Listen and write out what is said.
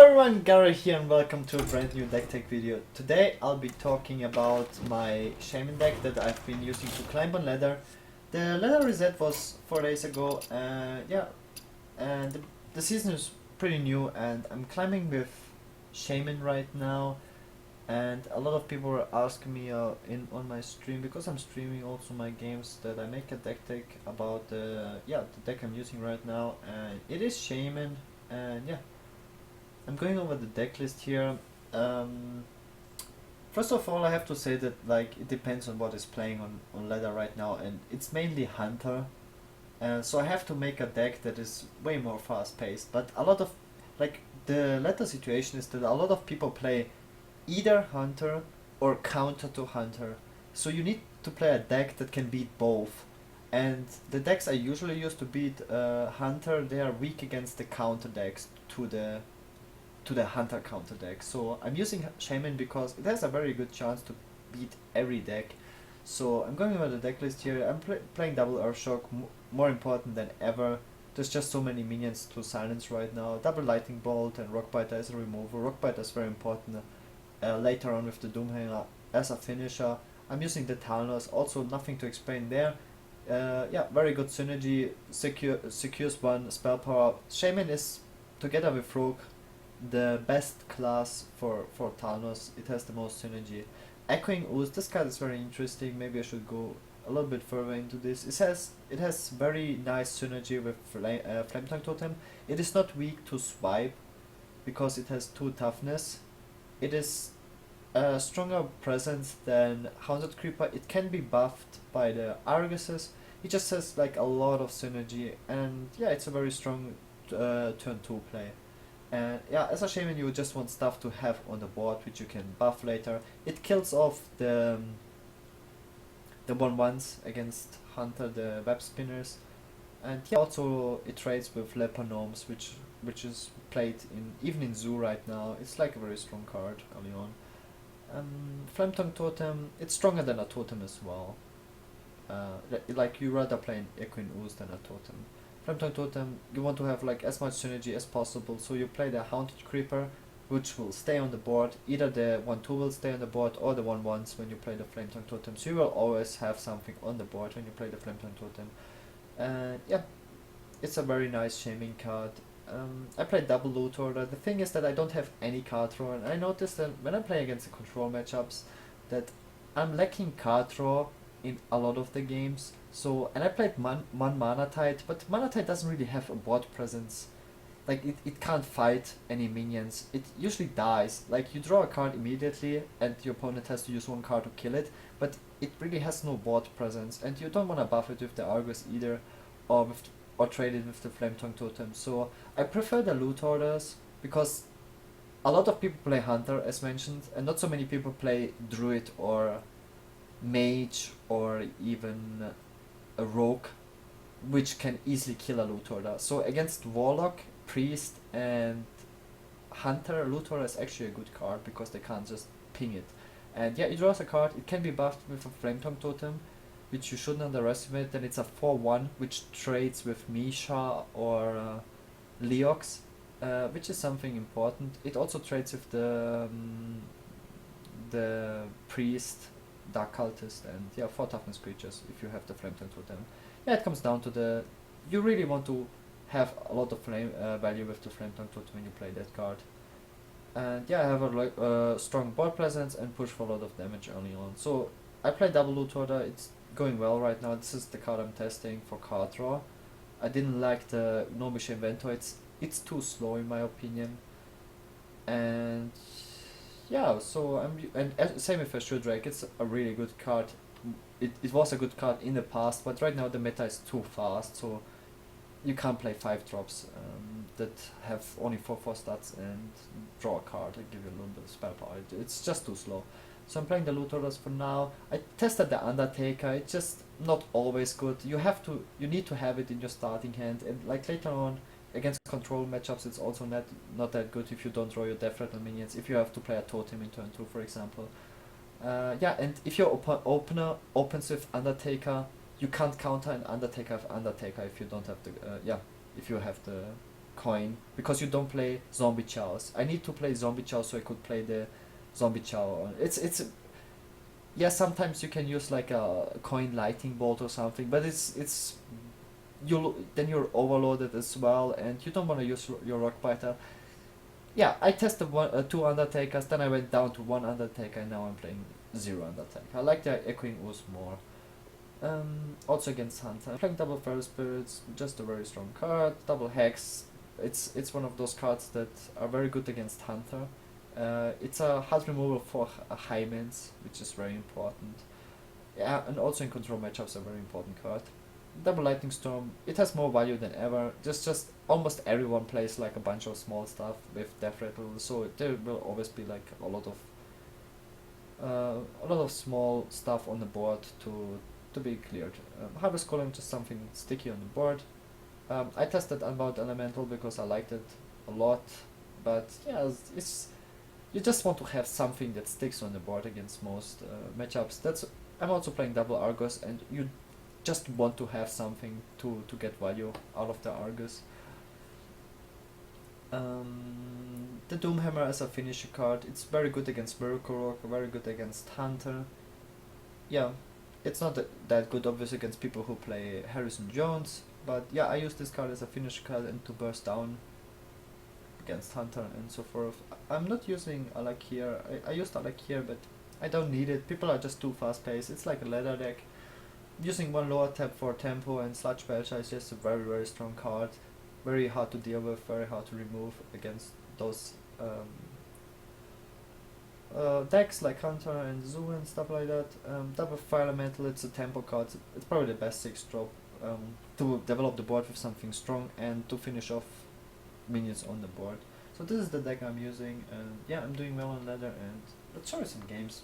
everyone, Gaara here and welcome to a brand new deck tech video. Today I'll be talking about my Shaman deck that I've been using to climb on ladder. The ladder reset was 4 days ago, and the season is pretty new and I'm climbing with Shaman right now, and a lot of people are asking me on my stream, because I'm streaming also my games, that I make a deck tech about the deck I'm using right now, and it is Shaman. And yeah, I'm going over the deck list here. First of all, I have to say that it depends on what is playing on ladder right now, and it's mainly Hunter. So I have to make a deck that is way more fast paced. But a lot of the ladder situation is that a lot of people play either Hunter or counter to Hunter. So you need to play a deck that can beat both. And the decks I usually use to beat Hunter, they are weak against the counter decks to the Hunter counter deck. So I'm using Shaman because it has a very good chance to beat every deck. So I'm going over the deck list here. I'm playing double Earthshock, more important than ever. There's just so many minions to silence right now. Double Lightning Bolt and Rockbiter as a removal. Rockbiter is very important later on with the Doomhanger as a finisher. I'm using the Talnos, also nothing to explain there. Very good synergy, secures one spell power. Shaman is, together with Rogue, the best class for Talnos. It has the most synergy. Echoing Ooze, this card is very interesting. Maybe I should go a little bit further into this. It has very nice synergy with Flame Tongue Totem. It is not weak to swipe because it has 2 toughness. It is a stronger presence than Haunted Creeper. It can be buffed by the Arguses. It just has a lot of synergy, and yeah, it's a very strong turn 2 play. And yeah, as a Shaman you just want stuff to have on the board which you can buff later. It kills off the 1/1s against Hunter, the web spinners. And yeah, also it trades with Leper Gnomes, which is played even in Zoo right now. It's a very strong card early on. Flame Tongue Totem, it's stronger than a totem as well. You rather play an Echoing Ooze than a totem. Flame Tongue Totem, you want to have as much synergy as possible, so you play the Haunted Creeper, which will stay on the board. Either the 1/2 will stay on the board, or the 1/1s when you play the Flame Tongue Totem. So you will always have something on the board when you play the Flame Tongue Totem. Yeah, it's a very nice shaming card. I play double Loot Order. The thing is that I don't have any card draw, and I noticed that when I play against the control matchups that I'm lacking card draw in a lot of the games. So, and I played Mana Tide, but Mana Tide doesn't really have a board presence. It can't fight any minions. It usually dies. You draw a card immediately and your opponent has to use 1 card to kill it, but it really has no board presence, and you don't want to buff it with the Argus either, or trade it with the Flame Tongue Totem. So I prefer the Loot Orders because a lot of people play Hunter, as mentioned, and not so many people play Druid or Mage or even a Rogue, which can easily kill a Loot Order. So against Warlock, Priest and Hunter, Loot Order is actually a good card because they can't just ping it. And yeah, it draws a card. It can be buffed with a Flame Tongue Totem, which you shouldn't underestimate. Then it's a 4/1 which trades with Misha or Leox, which is something important. It also trades with the Priest, Dark Cultist, and yeah, 4 toughness creatures if you have the Flame Tongue Totem. Yeah, it comes down to you really want to have a lot of flame value with the Flame Tongue Totem when you play that card. And yeah, I have a strong board presence and push for a lot of damage early on. So I play double Loot Order. It's going well right now. This is the card I'm testing for card draw. I didn't like the Gnomish Inventor. It's too slow in my opinion. And yeah, so same with Assure Drake. It's a really good card. It was a good card in the past, but right now the meta is too fast, so you can't play 5-drops that have only 4/4 stats and draw a card and give you a little bit of spell power. It's just too slow. So I'm playing the Loot Orders for now. I tested the Undertaker. It's just not always good. You need to have it in your starting hand, and later on against control matchups it's also not that good if you don't draw your Death Rattle minions, if you have to play a totem in turn 2, for example. And if your opener opens with Undertaker, you can't counter an Undertaker with Undertaker if you don't have the if you have the coin because you don't play zombie chows. I need to play zombie chow so I could play the zombie chow. It's yeah, sometimes you can use like a coin lightning bolt or something, but it's then you're overloaded as well, and you don't want to use your rock biter. Yeah, I tested two undertakers, then I went down to one undertaker, and now I'm playing zero undertaker. I like the echoing ooze more. Also against hunter, playing double feral spirits, just a very strong card. Double hex, it's one of those cards that are very good against hunter. It's a hard removal for Hymens, which is very important. Yeah, and also in control matchups a very important card. Double lightning storm, it has more value than ever. Just almost everyone plays like a bunch of small stuff with death rattle, so there will always be like a lot of small stuff on the board to be cleared. Harvest Golem, just something sticky on the board. I tested Unbound Elemental because I liked it a lot, but yeah, it's you just want to have something that sticks on the board against most matchups. I'm also playing double Argus, and you just want to have something to get value out of the Argus. The Doomhammer as a finisher card, it's very good against Miracle Rock, very good against Hunter. Yeah, it's not that good obviously against people who play Harrison Jones, but yeah, I use this card as a finisher card and to burst down against Hunter and so forth. I'm not using Alak here. I used Alak here, but I don't need it. People are just too fast paced. It's like a ladder deck. Using one lower tap for tempo and Sludge Belcher is just a very very strong card. Very hard to deal with, very hard to remove against those decks like Hunter and Zoo and stuff like that. Double Fire Elemental, it's a tempo card. It's probably the best 6 drop to develop the board with something strong and to finish off minions on the board. So this is the deck I'm using, and yeah, I'm doing well on ladder, and let's show you some games.